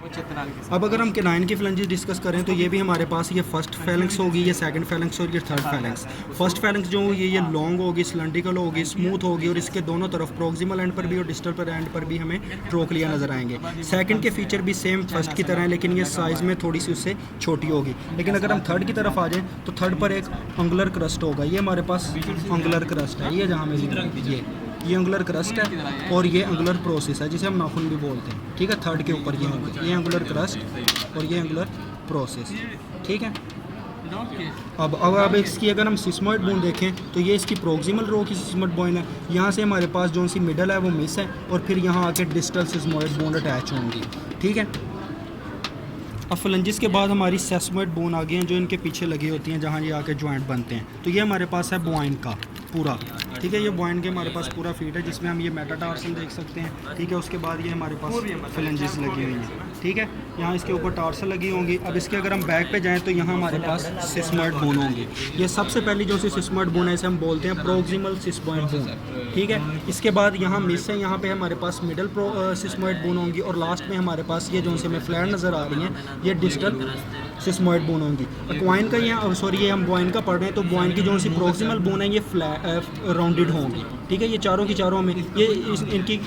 अब अगर हम केनाइन की फ्लैंजेस डिस्कस करें तो ये भी हमारे पास ये फर्स्ट फैलेंक्स होगी, ये सेकंड फैलेंक्स और ये थर्ड फैलेंक्स। फर्स्ट फैलेंक्स जो होगी ये लॉन्ग होगी, सिलेंड्रिकल होगी, स्मूथ होगी और इसके दोनों तरफ प्रोक्सिमल एंड पर भी और डिस्टल पर एंड पर भी हमें ट्रोक्लिया नजर आएंगे। सेकंड के फीचर भी सेम फर्स्ट की तरह है, लेकिन ये साइज़ में थोड़ी सी उससे छोटी होगी। लेकिन अगर हम थर्ड की तरफ आ जाएँ तो थर्ड पर एक अंगुलर क्रस्ट होगा। ये हमारे पास अंगुलर क्रस्ट है, ये जहाँ में ये अंगुलर क्रस्ट है और ये अंगुलर प्रोसेस है जिसे हम नाखून भी बोलते हैं। ठीक है, थर्ड के ऊपर ये होंगे, ये अंगुलर क्रस्ट और ये अंगुलर प्रोसेस। ठीक है, अब इसकी अगर हम सिस्मोइड बोन देखें तो ये इसकी प्रोक्सिमल रो की सिस्मोइड बोन है। यहाँ से हमारे पास जो सी मिडल है वो मिस है और फिर यहाँ आके डिस्टल सिस्मोइड बोन अटैच होंगी। ठीक है, अब फ्लंजिस के बाद हमारी सेस्मोइड बोन आ गई हैं जो इनके पीछे लगी होती हैं जहाँ ये आके जॉइंट बनते हैं। तो ये हमारे पास है बॉइन का पूरा। ठीक है, ये बॉइन के हमारे पास पूरा फीट है जिसमें हम ये मेटाटार्सल देख सकते हैं। ठीक है, उसके बाद ये हमारे पास फ्लंजिस लगी हुई हैं। ठीक है, यहाँ इसके ऊपर टार्सल लगी होंगी। अब इसके अगर हम बैक पे जाएं तो यहाँ हमारे पास सिस्मोइड बोन होंगी। ये सबसे पहली जो सी सिस्मोइड बोन है इसे हम बोलते हैं प्रोक्सिमल सिस्मोइड बोन। ठीक है, इसके बाद यहाँ मिस है, यहाँ पे हमारे पास मिडल सिस्मोइड बोन होंगी और लास्ट में हमारे पास ये जो से हमें फ्लैट नज़र आ रही हैं ये डिस्टल सिस्मोइड बोन होंगी। क्वाइन का ये हम बॉइन का पढ़ रहे हैं तो बॉइन की जो सी प्रोक्सिमल बोन है ये राउंडेड होंगी। ठीक है, ये चारों की चारों में इनकी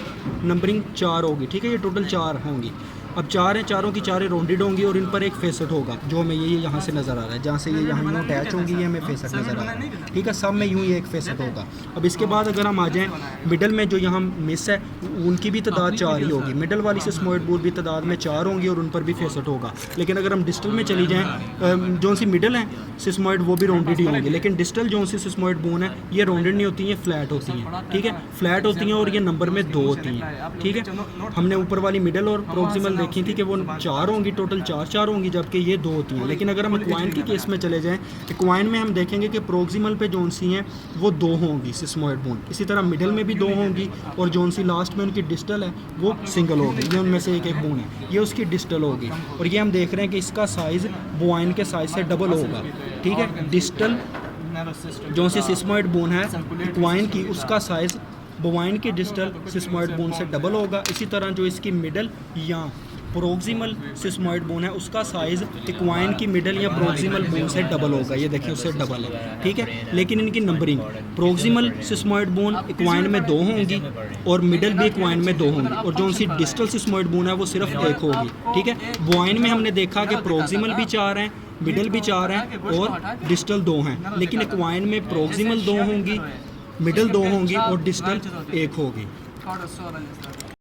नंबरिंग 4 होगी। ठीक है, ये टोटल 4 होंगी। अब 4 हैं, चारों की चारें राउंडेड होंगी और इन पर एक फेसेट होगा जो हमें ये यहाँ से नज़र आ रहा है, जहाँ से ये यहाँ यूँ अटैच होंगी ये हमें फेसेट नज़र आ रहा है। ठीक है, सब में यूँ ही एक फेसेट होगा। अब इसके बाद अगर हम आ जाएँ मिडल में जो यहाँ मिस है उनकी भी तादाद 4 ही होगी। मिडल वाली सिस्मोइड बोन भी तादाद में 4 होंगी और उन पर भी फेसेट होगा। लेकिन अगर हम डिस्टल में चली जाएँ जो सी मिडल है सिस्मोइड वो भी राउंडेड ही होंगी। लेकिन डिस्टल जो सी सिस्मोइड बोन है ये राउंडेड नहीं होती हैं, फ्लैट होती हैं। ठीक है, फ्लैट होती हैं और ये नंबर में 2 होती हैं। ठीक है, हमने ऊपर वाली मिडल और प्रोक्सिमल देखी थी कि वो 4 होंगी, टोटल 4 होंगी, जबकि ये 2 होती हैं। लेकिन अगर हम एक्वाइन के केस में चले जाएं, एक्वाइन में हम देखेंगे कि प्रोक्सिमल पे जोन सी हैं वो 2 होंगी सिस्मोइड बोन। इसी तरह मिडल में भी 2 होंगी और जोन सी लास्ट में उनकी डिस्टल है वो सिंगल होगी। ये उनमें से एक बोन है, ये उसकी डिस्टल होगी। और ये हम देख रहे हैं कि इसका साइज़ बोइन के साइज़ से डबल होगा। ठीक है, डिस्टल जो सी सिस्मोइड बोन है एक्वाइन की उसका साइज़ बोवाइन की डिस्टल सिस्मोइड बोन से डबल होगा। इसी तरह जो इसकी मिडल या प्रोक्सिमल सिस्मोइड बोन है उसका साइज़ एक्वाइन की मिडल या प्रोक्सिमल बोन से डबल होगा। ये देखिए उससे डबल है। ठीक है, लेकिन इनकी नंबरिंग प्रोक्सिमल सिस्मोइड बोन एक्वाइन में 2 होंगी और मिडल भी एक्वाइन में 2 होंगी और जो उनकी डिस्टल सिस्मोइड बोन है वो सिर्फ 1 होगी। ठीक है, बोवाइन में हमने देखा कि प्रोक्सिमल भी 4 हैं, मिडल भी 4 हैं और डिस्टल 2 हैं। लेकिन एक्वाइन में प्रोक्सिमल 2 होंगी, मिडल 2 होंगी और डिस्टल 1 होगी।